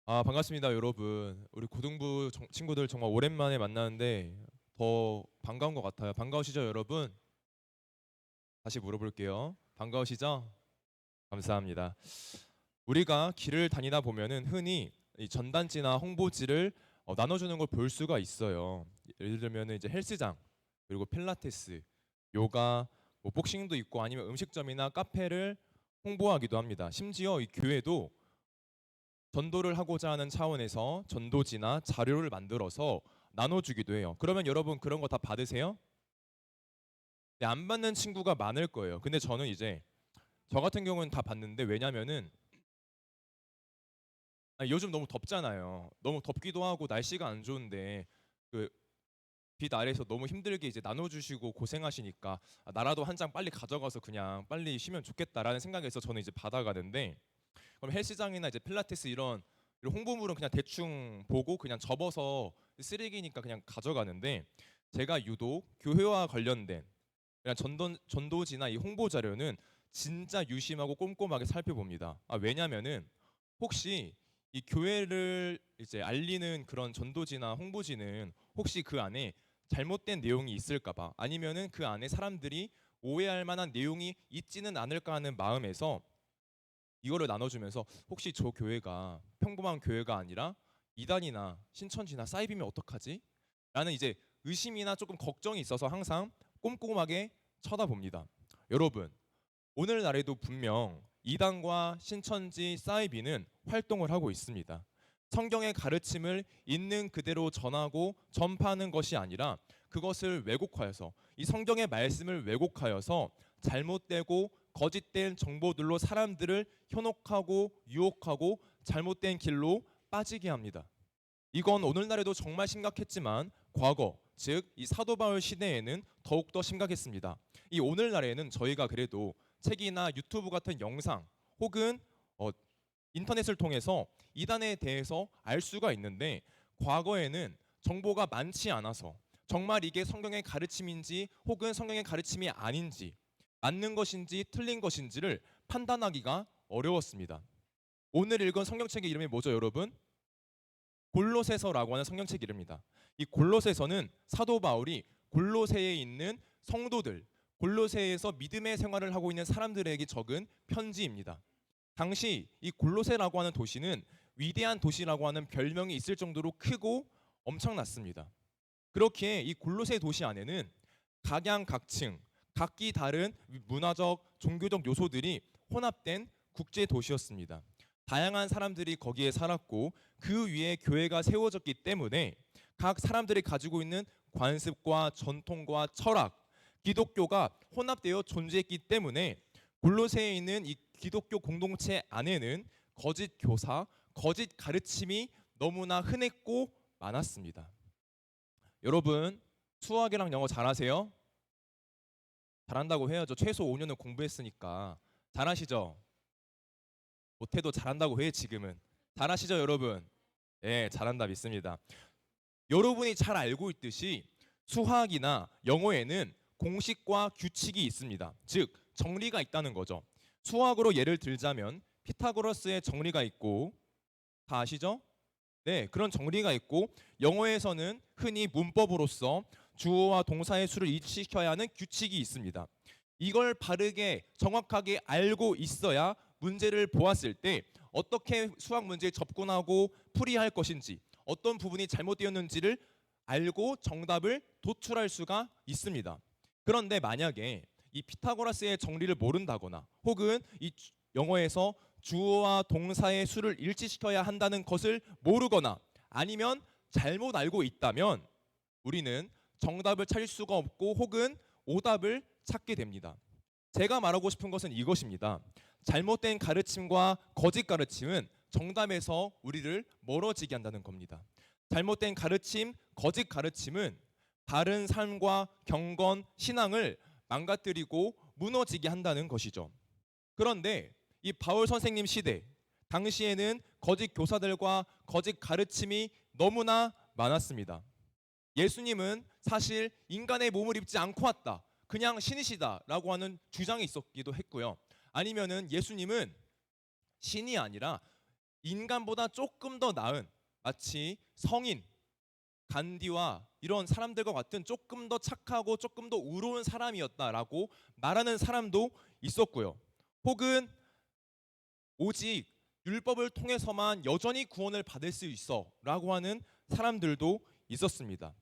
반갑습니다, 여러분. 우리 고등부 친구들 정말 오랜만에 만나는데 더 반가운 것 같아요. 반가우시죠, 여러분? 다시 물어볼게요. 반가우시죠? 감사합니다. 우리가 길을 다니다 보면은 흔히 이 전단지나 홍보지를 나눠주는 걸 볼 수가 있어요. 예를 들면 이제 헬스장, 그리고 필라테스, 요가, 뭐 복싱도 있고 아니면 음식점이나 카페를 홍보하기도 합니다. 심지어 이 교회도 전도를 하고자 하는 차원에서 전도지나 자료를 만들어서 나눠주기도 해요. 그러면 여러분 그런 거 다 받으세요? 네, 안 받는 친구가 많을 거예요. 근데 저는 이제 저 같은 경우는 다 받는데, 왜냐면은 요즘 너무 덥잖아요. 너무 덥기도 하고 날씨가 안 좋은데 그 빛 아래에서 너무 힘들게 이제 나눠주시고 고생하시니까 나라도 한 장 빨리 가져가서 그냥 빨리 쉬면 좋겠다라는 생각에서 저는 이제 받아가는데, 그럼 헬스장이나 이제 필라테스 이런 홍보물은 그냥 대충 보고 그냥 접어서 쓰레기니까 그냥 가져가는데, 제가 유독 교회와 관련된 그냥 전도지나 이 홍보 자료는 진짜 유심하고 꼼꼼하게 살펴봅니다. 왜냐면은 혹시 이 교회를 이제 알리는 그런 전도지나 홍보지는 혹시 그 안에 잘못된 내용이 있을까봐, 아니면은 그 안에 사람들이 오해할 만한 내용이 있지는 않을까 하는 마음에서 이거를 나눠주면서 혹시 저 교회가 평범한 교회가 아니라 이단이나 신천지나 사이비면 어떡하지? 라는 이제 의심이나 조금 걱정이 있어서 항상 꼼꼼하게 쳐다봅니다. 여러분, 오늘날에도 분명 이단과 신천지, 사이비는 활동을 하고 있습니다. 성경의 가르침을 있는 그대로 전하고 전파하는 것이 아니라 그것을 왜곡하여서, 이 성경의 말씀을 왜곡하여서 잘못되고 거짓된 정보들로 사람들을 현혹하고 유혹하고 잘못된 길로 빠지게 합니다. 이건 오늘날에도 정말 심각했지만 과거, 즉 이 사도 바울 시대에는 더욱더 심각했습니다. 이 오늘날에는 저희가 그래도 책이나 유튜브 같은 영상 혹은 어, 인터넷을 통해서 이단에 대해서 알 수가 있는데, 과거에는 정보가 많지 않아서 정말 이게 성경의 가르침인지 혹은 성경의 가르침이 아닌지, 맞는 것인지 틀린 것인지를 판단하기가 어려웠습니다. 오늘 읽은 성경책의 이름이 뭐죠, 여러분? 골로새서라고 하는 성경책 이름입니다. 이 골로새서는 사도 바울이 골로새에 있는 성도들, 골로새에서 믿음의 생활을 하고 있는 사람들에게 적은 편지입니다. 당시 이 골로새라고 하는 도시는 위대한 도시라고 하는 별명이 있을 정도로 크고 엄청났습니다. 그렇기에 이 골로새 도시 안에는 각양각층, 각기 다른 문화적, 종교적 요소들이 혼합된 국제 도시였습니다. 다양한 사람들이 거기에 살았고 그 위에 교회가 세워졌기 때문에 각 사람들이 가지고 있는 관습과 전통과 철학, 기독교가 혼합되어 존재했기 때문에 골로새에 있는 이 기독교 공동체 안에는 거짓 교사, 거짓 가르침이 너무나 흔했고 많았습니다. 여러분, 수학이랑 영어 잘하세요? 잘한다고 해야죠. 최소 5년은 공부했으니까. 잘하시죠? 못해도 잘한다고 해, 지금은. 잘하시죠, 여러분? 예, 잘한다 믿습니다. 여러분이 잘 알고 있듯이 수학이나 영어에는 공식과 규칙이 있습니다. 즉, 정리가 있다는 거죠. 수학으로 예를 들자면 피타고라스의 정리가 있고, 다 아시죠? 네, 그런 정리가 있고, 영어에서는 흔히 문법으로서 주어와 동사의 수를 일치시켜야 하는 규칙이 있습니다. 이걸 바르게 정확하게 알고 있어야 문제를 보았을 때 어떻게 수학 문제에 접근하고 풀이할 것인지, 어떤 부분이 잘못되었는지를 알고 정답을 도출할 수가 있습니다. 그런데 만약에 이 피타고라스의 정리를 모른다거나 혹은 이 영어에서 주어와 동사의 수를 일치시켜야 한다는 것을 모르거나 아니면 잘못 알고 있다면 우리는 정답을 찾을 수가 없고 혹은 오답을 찾게 됩니다. 제가 말하고 싶은 것은 이것입니다. 잘못된 가르침과 거짓 가르침은 정답에서 우리를 멀어지게 한다는 겁니다. 잘못된 가르침, 거짓 가르침은 바른 삶과 경건, 신앙을 망가뜨리고 무너지게 한다는 것이죠. 그런데 이 바울 선생님 시대 당시에는 거짓 교사들과 거짓 가르침이 너무나 많았습니다. 예수님은 사실 인간의 몸을 입지 않고 왔다, 그냥 신이시다라고 하는 주장이 있었기도 했고요. 아니면은 예수님은 신이 아니라 인간보다 조금 더 나은, 마치 성인, 간디와 이런 사람들과 같은 조금 더 착하고 조금 더 의로운 사람이었다라고 말하는 사람도 있었고요. 혹은 오직 율법을 통해서만 여전히 구원을 받을 수 있어라고 하는 사람들도 있었습니다.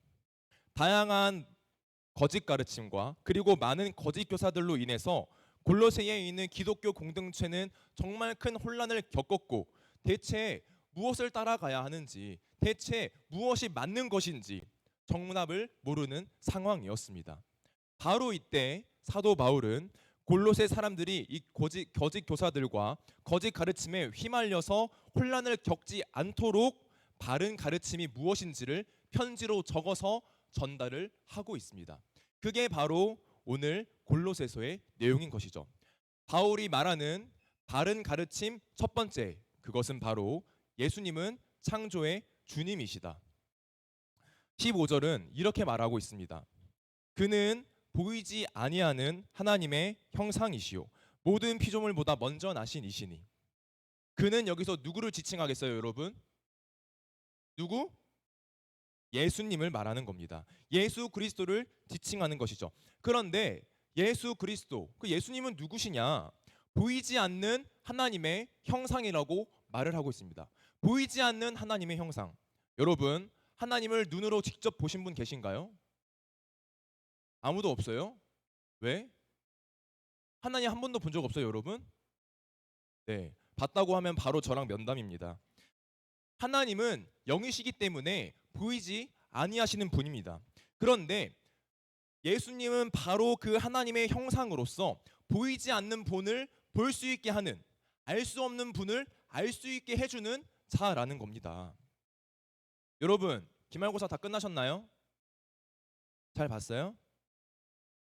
다양한 거짓 가르침과 그리고 많은 거짓 교사들로 인해서 골로새에 있는 기독교 공동체는 정말 큰 혼란을 겪었고, 대체 무엇을 따라가야 하는지, 대체 무엇이 맞는 것인지 정답을 모르는 상황이었습니다. 바로 이때 사도 바울은 골로새 사람들이 이 거짓 교사들과 거짓 가르침에 휘말려서 혼란을 겪지 않도록 바른 가르침이 무엇인지를 편지로 적어서 전달을 하고 있습니다. 그게 바로 오늘 골로새서의 내용인 것이죠. 바울이 말하는 바른 가르침 첫 번째, 그것은 바로 예수님은 창조의 주님이시다. 15절은 이렇게 말하고 있습니다. 그는 보이지 아니하는 하나님의 형상이시요 모든 피조물보다 먼저 나신 이시니. 그는 여기서 누구를 지칭하겠어요, 여러분? 누구? 예수님을 말하는 겁니다. 예수 그리스도를 지칭하는 것이죠. 그런데 예수 그리스도, 그 예수님은 누구시냐? 보이지 않는 하나님의 형상이라고 말을 하고 있습니다. 보이지 않는 하나님의 형상. 여러분, 하나님을 눈으로 직접 보신 분 계신가요? 아무도 없어요? 왜? 하나님 한 번도 본 적 없어요, 여러분? 네, 봤다고 하면 바로 저랑 면담입니다. 하나님은 영이시기 때문에 보이지 아니하시는 분입니다. 그런데 예수님은 바로 그 하나님의 형상으로서 보이지 않는 분을 볼 수 있게 하는, 알 수 없는 분을 알 수 있게 해주는 자라는 겁니다. 여러분, 기말고사 다 끝나셨나요? 잘 봤어요?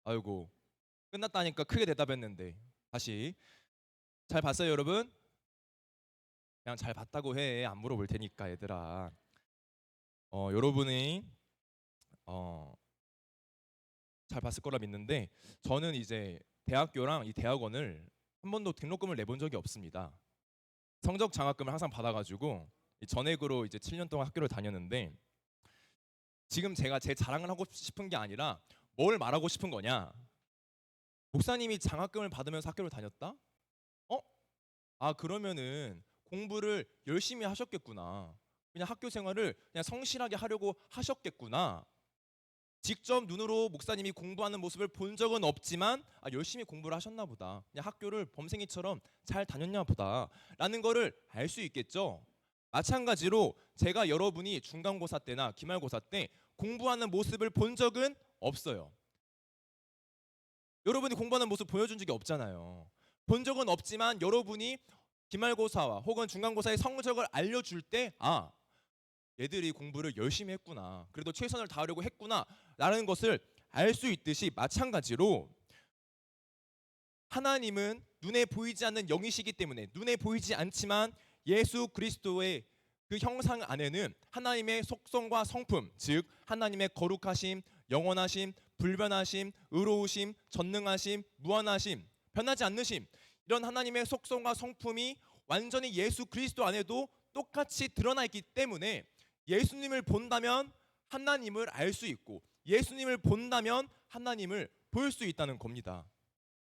아이고, 끝났다니까 크게 대답했는데 다시 잘 봤어요, 여러분? 그냥 잘 봤다고 해. 안 물어볼 테니까 얘들아. 여러분이 잘 봤을 거라 믿는데, 저는 이제 대학교랑 이 대학원을 한 번도 등록금을 내본 적이 없습니다. 성적 장학금을 항상 받아가지고 전액으로 이제 7년 동안 학교를 다녔는데, 지금 제가 제 자랑을 하고 싶은 게 아니라 뭘 말하고 싶은 거냐? 목사님이 장학금을 받으면서 학교를 다녔다? 어? 아, 그러면은 공부를 열심히 하셨겠구나. 그냥 학교 생활을 그냥 성실하게 하려고 하셨겠구나. 직접 눈으로 목사님이 공부하는 모습을 본 적은 없지만 열심히 공부를 하셨나 보다. 그냥 학교를 범생이처럼 잘 다녔나 보다. 라는 거를 알 수 있겠죠. 마찬가지로 제가 여러분이 중간고사 때나 기말고사 때 공부하는 모습을 본 적은 없어요. 여러분이 공부하는 모습 보여준 적이 없잖아요. 본 적은 없지만 여러분이 기말고사와 혹은 중간고사의 성적을 알려줄 때 얘들이 공부를 열심히 했구나, 그래도 최선을 다하려고 했구나 라는 것을 알 수 있듯이, 마찬가지로 하나님은 눈에 보이지 않는 영이시기 때문에 눈에 보이지 않지만 예수 그리스도의 그 형상 안에는 하나님의 속성과 성품, 즉 하나님의 거룩하심, 영원하심, 불변하심, 의로우심, 전능하심, 무한하심, 변하지 않으심, 이런 하나님의 속성과 성품이 완전히 예수 그리스도 안에도 똑같이 드러나 있기 때문에 예수님을 본다면 하나님을 알 수 있고, 예수님을 본다면 하나님을 볼 수 있다는 겁니다.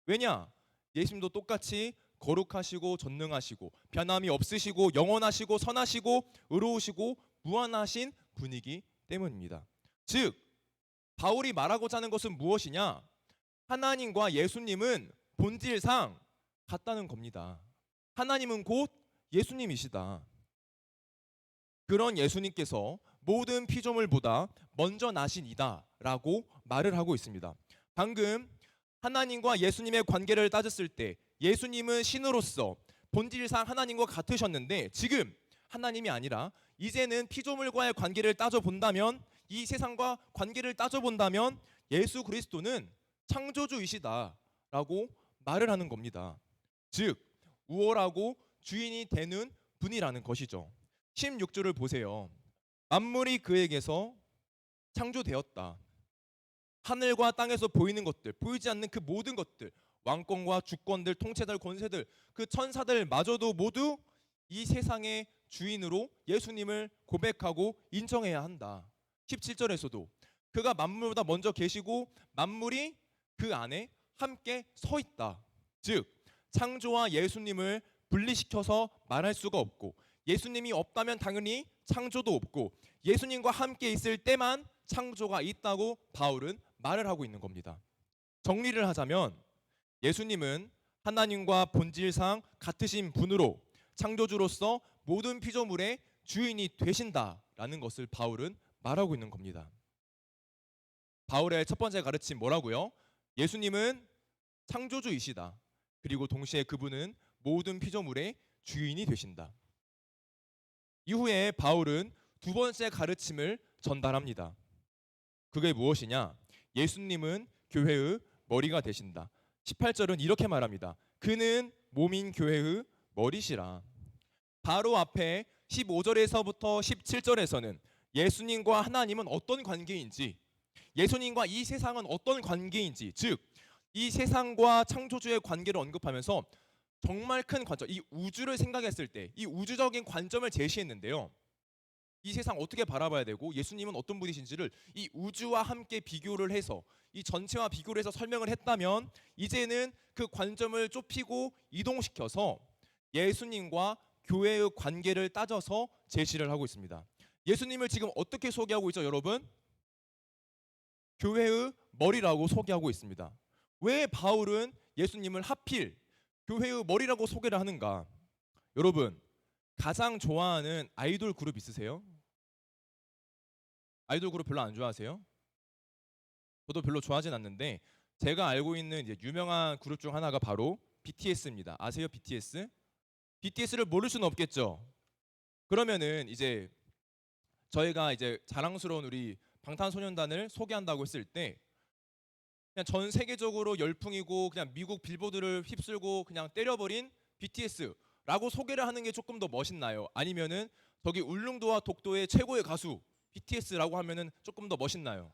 왜냐? 예수님도 똑같이 거룩하시고 전능하시고 변함이 없으시고 영원하시고 선하시고 의로우시고 무한하신 분이기 때문입니다. 즉, 바울이 말하고자 하는 것은 무엇이냐? 하나님과 예수님은 본질상 같다는 겁니다. 하나님은 곧 예수님이시다. 그런 예수님께서 모든 피조물보다 먼저 나신 이다 라고 말을 하고 있습니다. 방금 하나님과 예수님의 관계를 따졌을 때 예수님은 신으로서 본질상 하나님과 같으셨는데, 지금 하나님이 아니라 이제는 피조물과의 관계를 따져본다면, 이 세상과 관계를 따져본다면 예수 그리스도는 창조주이시다 라고 말을 하는 겁니다. 즉, 우월하고 주인이 되는 분이라는 것이죠. 16절을 보세요. 만물이 그에게서 창조되었다. 하늘과 땅에서 보이는 것들, 보이지 않는 그 모든 것들, 왕권과 주권들, 통치들, 권세들, 그 천사들 마저도 모두 이 세상의 주인으로 예수님을 고백하고 인정해야 한다. 17절에서도 그가 만물보다 먼저 계시고 만물이 그 안에 함께 서 있다. 즉 창조와 예수님을 분리시켜서 말할 수가 없고, 예수님이 없다면 당연히 창조도 없고, 예수님과 함께 있을 때만 창조가 있다고 바울은 말을 하고 있는 겁니다. 정리를 하자면 예수님은 하나님과 본질상 같으신 분으로 창조주로서 모든 피조물의 주인이 되신다라는 것을 바울은 말하고 있는 겁니다. 바울의 첫 번째 가르침 뭐라고요? 예수님은 창조주이시다. 그리고 동시에 그분은 모든 피조물의 주인이 되신다. 이후에 바울은 두 번째 가르침을 전달합니다. 그게 무엇이냐? 예수님은 교회의 머리가 되신다. 18절은 이렇게 말합니다. 그는 몸인 교회의 머리시라. 바로 앞에 15절에서부터 17절에서는 예수님과 하나님은 어떤 관계인지, 예수님과 이 세상은 어떤 관계인지, 즉 이 세상과 창조주의 관계를 언급하면서 정말 큰 관점, 이 우주를 생각했을 때 이 우주적인 관점을 제시했는데요. 이 세상 어떻게 바라봐야 되고 예수님은 어떤 분이신지를 이 우주와 함께 비교를 해서, 이 전체와 비교를 해서 설명을 했다면, 이제는 그 관점을 좁히고 이동시켜서 예수님과 교회의 관계를 따져서 제시를 하고 있습니다. 예수님을 지금 어떻게 소개하고 있죠, 여러분? 교회의 머리라고 소개하고 있습니다. 왜 바울은 예수님을 하필 교회의 머리라고 소개를 하는가? 여러분, 가장 좋아하는 아이돌 그룹 있으세요? 아이돌 그룹 별로 안 좋아하세요? 저도 별로 좋아하진 않는데, 제가 알고 있는 이제 유명한 그룹 중 하나가 바로 BTS입니다. 아세요, BTS? BTS를 모를 수는 없겠죠. 그러면은 이제 저희가 이제 자랑스러운 우리 방탄소년단을 소개한다고 했을 때 그냥 전 세계적으로 열풍이고 그냥 미국 빌보드를 휩쓸고 그냥 때려버린 BTS라고 소개를 하는 게 조금 더 멋있나요? 아니면은 저기 울릉도와 독도의 최고의 가수 BTS라고 하면은 조금 더 멋있나요?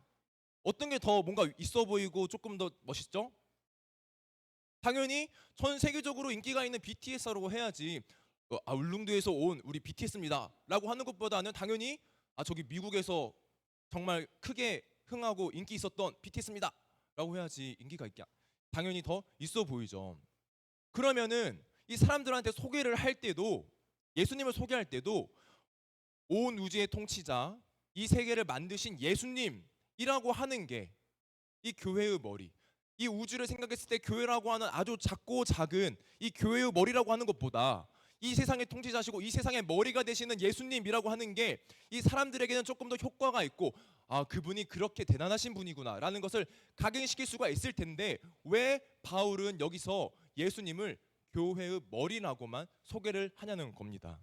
어떤 게 더 뭔가 있어 보이고 조금 더 멋있죠? 당연히 전 세계적으로 인기가 있는 BTS라고 해야지, 울릉도에서 온 우리 BTS입니다 라고 하는 것보다는 당연히 저기 미국에서 정말 크게 흥하고 인기 있었던 BTS입니다 라고 해야지 인기가 있게 당연히 더 있어 보이죠. 그러면은 이 사람들한테 소개를 할 때도, 예수님을 소개할 때도 온 우주의 통치자, 이 세계를 만드신 예수님이라고 하는 게 이 교회의 머리, 이 우주를 생각했을 때 교회라고 하는 아주 작고 작은 이 교회의 머리라고 하는 것보다 이 세상의 통치자시고 이 세상의 머리가 되시는 예수님이라고 하는 게 이 사람들에게는 조금 더 효과가 있고, 그분이 그렇게 대단하신 분이구나 라는 것을 각인시킬 수가 있을 텐데, 왜 바울은 여기서 예수님을 교회의 머리라고만 소개를 하냐는 겁니다.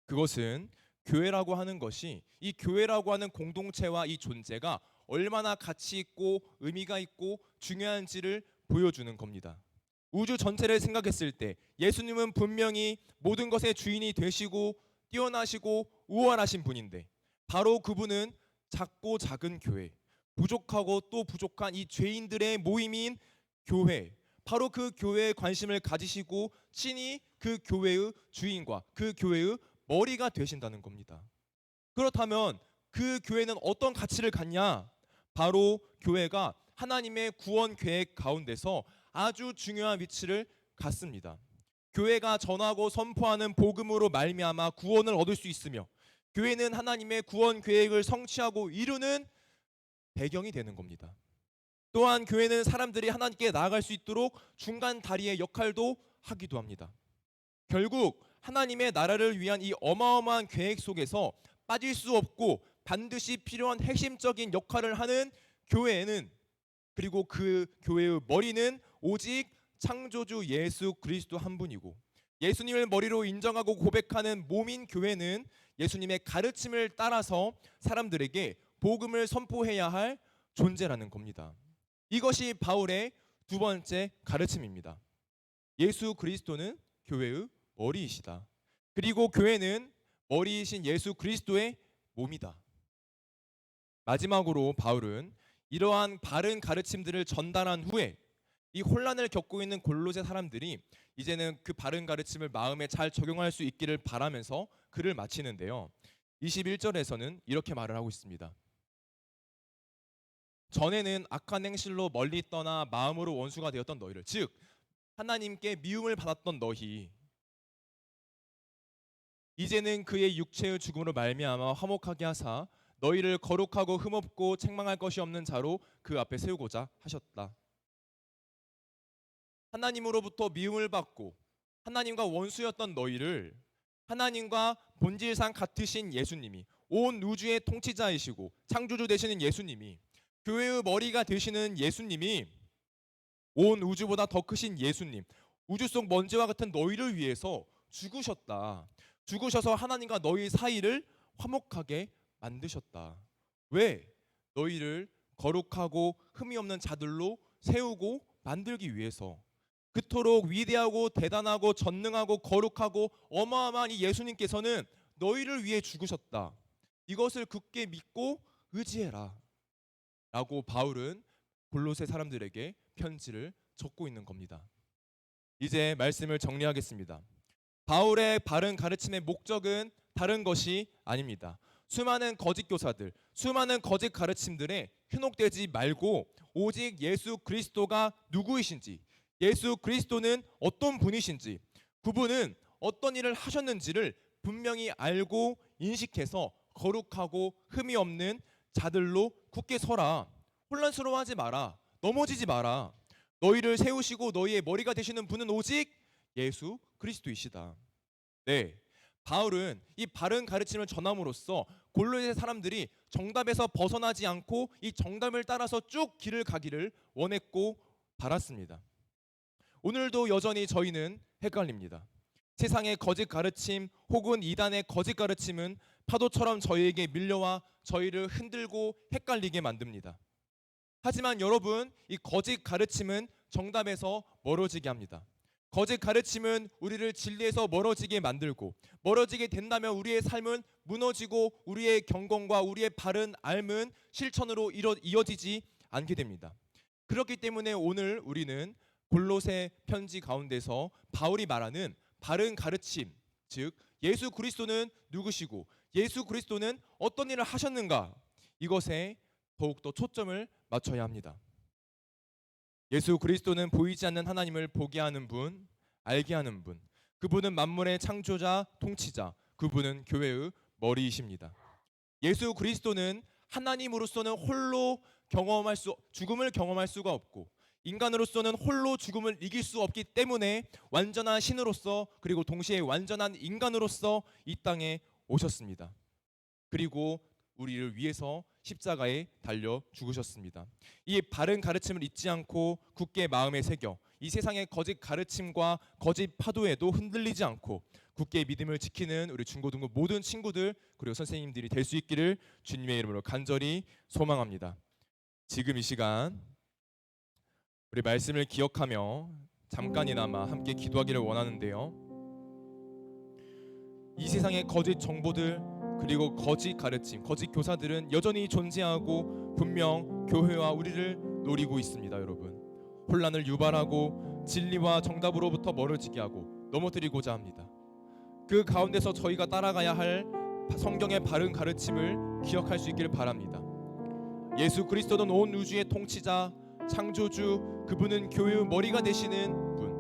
그것은 교회라고 하는 것이, 이 교회라고 하는 공동체와 이 존재가 얼마나 가치 있고 의미가 있고 중요한지를 보여주는 겁니다. 우주 전체를 생각했을 때 예수님은 분명히 모든 것의 주인이 되시고 뛰어나시고 우월하신 분인데, 바로 그분은 작고 작은 교회, 부족하고 또 부족한 이 죄인들의 모임인 교회, 바로 그 교회에 관심을 가지시고 친히 그 교회의 주인과 그 교회의 머리가 되신다는 겁니다. 그렇다면 그 교회는 어떤 가치를 갖냐? 바로 교회가 하나님의 구원 계획 가운데서 아주 중요한 위치를 갖습니다. 교회가 전하고 선포하는 복음으로 말미암아 구원을 얻을 수 있으며, 교회는 하나님의 구원 계획을 성취하고 이루는 배경이 되는 겁니다. 또한 교회는 사람들이 하나님께 나아갈 수 있도록 중간 다리의 역할도 하기도 합니다. 결국 하나님의 나라를 위한 이 어마어마한 계획 속에서 빠질 수 없고 반드시 필요한 핵심적인 역할을 하는 교회에는, 그리고 그 교회의 머리는 오직 창조주 예수 그리스도 한 분이고, 예수님을 머리로 인정하고 고백하는 몸인 교회는 예수님의 가르침을 따라서 사람들에게 복음을 선포해야 할 존재라는 겁니다. 이것이 바울의 두 번째 가르침입니다. 예수 그리스도는 교회의 머리이시다. 그리고 교회는 머리이신 예수 그리스도의 몸이다. 마지막으로 바울은 이러한 바른 가르침들을 전달한 후에 이 혼란을 겪고 있는 골로새 사람들이 이제는 그 바른 가르침을 마음에 잘 적용할 수 있기를 바라면서 글을 마치는데요. 21절에서는 이렇게 말을 하고 있습니다. 전에는 악한 행실로 멀리 떠나 마음으로 원수가 되었던 너희를, 즉 하나님께 미움을 받았던 너희, 이제는 그의 육체의 죽음으로 말미암아 화목하게 하사 너희를 거룩하고 흠없고 책망할 것이 없는 자로 그 앞에 세우고자 하셨다. 하나님으로부터 미움을 받고 하나님과 원수였던 너희를 하나님과 본질상 같으신 예수님이, 온 우주의 통치자이시고 창조주 되시는 예수님이, 교회의 머리가 되시는 예수님이, 온 우주보다 더 크신 예수님, 우주 속 먼지와 같은 너희를 위해서 죽으셨다. 죽으셔서 하나님과 너희 사이를 화목하게 만드셨다. 왜? 너희를 거룩하고 흠이 없는 자들로 세우고 만들기 위해서. 그토록 위대하고 대단하고 전능하고 거룩하고 어마어마한 이 예수님께서는 너희를 위해 죽으셨다. 이것을 굳게 믿고 의지해라 라고 바울은 골로새 사람들에게 편지를 적고 있는 겁니다. 이제 말씀을 정리하겠습니다. 바울의 바른 가르침의 목적은 다른 것이 아닙니다. 수많은 거짓 교사들, 수많은 거짓 가르침들에 현혹되지 말고 오직 예수 그리스도가 누구이신지, 예수 그리스도는 어떤 분이신지, 그분은 어떤 일을 하셨는지를 분명히 알고 인식해서 거룩하고 흠이 없는 자들로 굳게 서라. 혼란스러워하지 마라. 넘어지지 마라. 너희를 세우시고 너희의 머리가 되시는 분은 오직 예수 그리스도이시다. 네, 바울은 이 바른 가르침을 전함으로써 골로새 사람들이 정답에서 벗어나지 않고 이 정답을 따라서 쭉 길을 가기를 원했고 바랐습니다. 오늘도 여전히 저희는 헷갈립니다. 세상의 거짓 가르침 혹은 이단의 거짓 가르침은 파도처럼 저희에게 밀려와 저희를 흔들고 헷갈리게 만듭니다. 하지만 여러분, 이 거짓 가르침은 정답에서 멀어지게 합니다. 거짓 가르침은 우리를 진리에서 멀어지게 만들고, 멀어지게 된다면 우리의 삶은 무너지고 우리의 경건과 우리의 바른 삶은 실천으로 이어지지 않게 됩니다. 그렇기 때문에 오늘 우리는 골로새 편지 가운데서 바울이 말하는 바른 가르침, 즉 예수 그리스도는 누구시고 예수 그리스도는 어떤 일을 하셨는가, 이것에 더욱더 초점을 맞춰야 합니다. 예수 그리스도는 보이지 않는 하나님을 보게 하는 분, 알게 하는 분, 그분은 만물의 창조자, 통치자, 그분은 교회의 머리이십니다. 예수 그리스도는 하나님으로서는 홀로 죽음을 경험할 수가 없고, 인간으로서는 홀로 죽음을 이길 수 없기 때문에 완전한 신으로서 그리고 동시에 완전한 인간으로서 이 땅에 오셨습니다. 그리고 우리를 위해서 십자가에 달려 죽으셨습니다. 이 바른 가르침을 잊지 않고 굳게 마음에 새겨 이 세상의 거짓 가르침과 거짓 파도에도 흔들리지 않고 굳게 믿음을 지키는 우리 중고등부 모든 친구들 그리고 선생님들이 될 수 있기를 주님의 이름으로 간절히 소망합니다. 지금 이 시간 우리 말씀을 기억하며 잠깐이나마 함께 기도하기를 원하는데요. 이 세상의 거짓 정보들 그리고 거짓 가르침, 거짓 교사들은 여전히 존재하고 분명 교회와 우리를 노리고 있습니다. 여러분, 혼란을 유발하고 진리와 정답으로부터 멀어지게 하고 넘어뜨리고자 합니다. 그 가운데서 저희가 따라가야 할 성경의 바른 가르침을 기억할 수 있기를 바랍니다. 예수 그리스도는 온 우주의 통치자, 창조주, 그분은 교회의 머리가 되시는 분,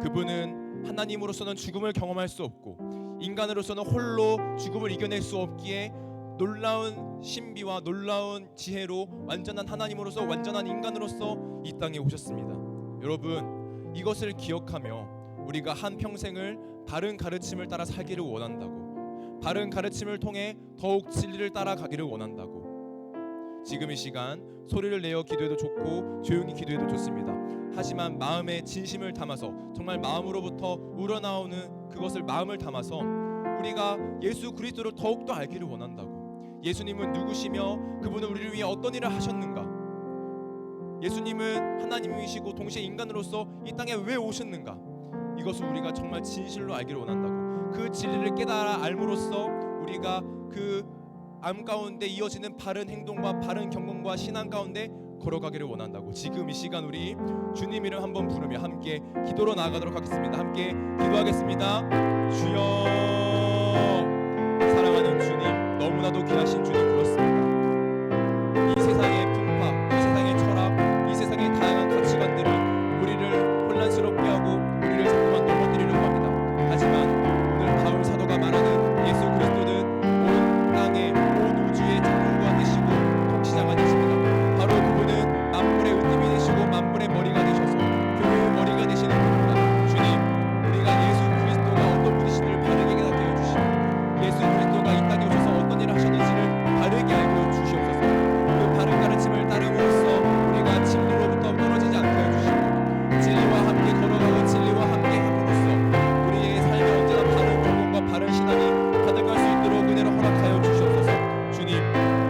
그분은 하나님으로서는 죽음을 경험할 수 없고 인간으로서는 홀로 죽음을 이겨낼 수 없기에 놀라운 신비와 놀라운 지혜로 완전한 하나님으로서 완전한 인간으로서 이 땅에 오셨습니다. 여러분, 이것을 기억하며 우리가 한 평생을 바른 가르침을 따라 살기를 원한다고, 바른 가르침을 통해 더욱 진리를 따라가기를 원한다고, 지금 이 시간 소리를 내어 기도해도 좋고 조용히 기도해도 좋습니다. 하지만 마음에 진심을 담아서 정말 마음으로부터 우러나오는 그것을 마음을 담아서 우리가 예수 그리스도를 더욱더 알기를 원한다고, 예수님은 누구시며 그분은 우리를 위해 어떤 일을 하셨는가, 예수님은 하나님이시고 동시에 인간으로서 이 땅에 왜 오셨는가, 이것을 우리가 정말 진실로 알기를 원한다고, 그 진리를 깨달아 알므로써 우리가 그 삶 가운데 이어지는 바른 행동과 바른 경건과 신앙 가운데 걸어가기를 원한다고. 지금 이 시간 우리 주님 이름 한번 부르며 함께 기도로 나아가도록 하겠습니다. 함께 기도하겠습니다. 주여, 사랑하는 주님, 너무나도 귀하신 주님 그렇습니다. 이 세상의 풍파, 이 세상의 철학, 이 세상의 다양한 가치관들은 우리를 혼란스럽게 하고 우리를 자꾸만 넘어뜨리려고 합니다. 하지만 오늘 바울 사도가 말하는 예수 그리스도는 온 땅의 온 우주의 창조주가 되시고 통치자가 되십니다. 바로 그분은 만물의 은님이 되시고 만물의 머리가 되셔서 그 머리가 되시는 분입니다. 주님, 우리가 예수 그리스도가 어떤 분이신지를 바르게 깨닫게 해주시고 예수 그리스도가 이 땅에 오셔서 어떤 일을 하셨는지를 바르게 알고 주시옵소서. 그 바른 가르침을 따름으로써 우리가 진리로부터 떨어지지 않게 해주시고 진리와 함께 걸어가고 진리와 함께 함으로써 우리의 삶에 언제나 바른 교훈과 바른 신앙이 가득할 수 있도록 은혜로 허락하여 주시옵소서. 주님,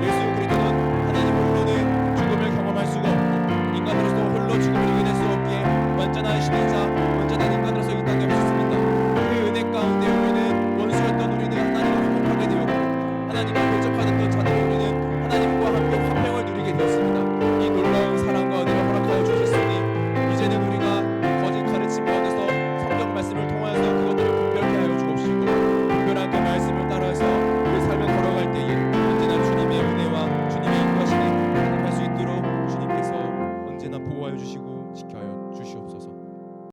예수 그리스도는 하나님 홀로는 죽음을 경험할 수가 없고 인간으로서 홀로 죽음을 이겨낼 수 없기에 완전한 신이자 완전한 인간으로서 이 땅에 오셨습니다. 그 은혜 가운데 우리는 원수였던 우리는 하나님을 화목하게 되었고 하나님을 대적하던 자들 우리는 하나님과 함께 화평을 누리게 되었습니다.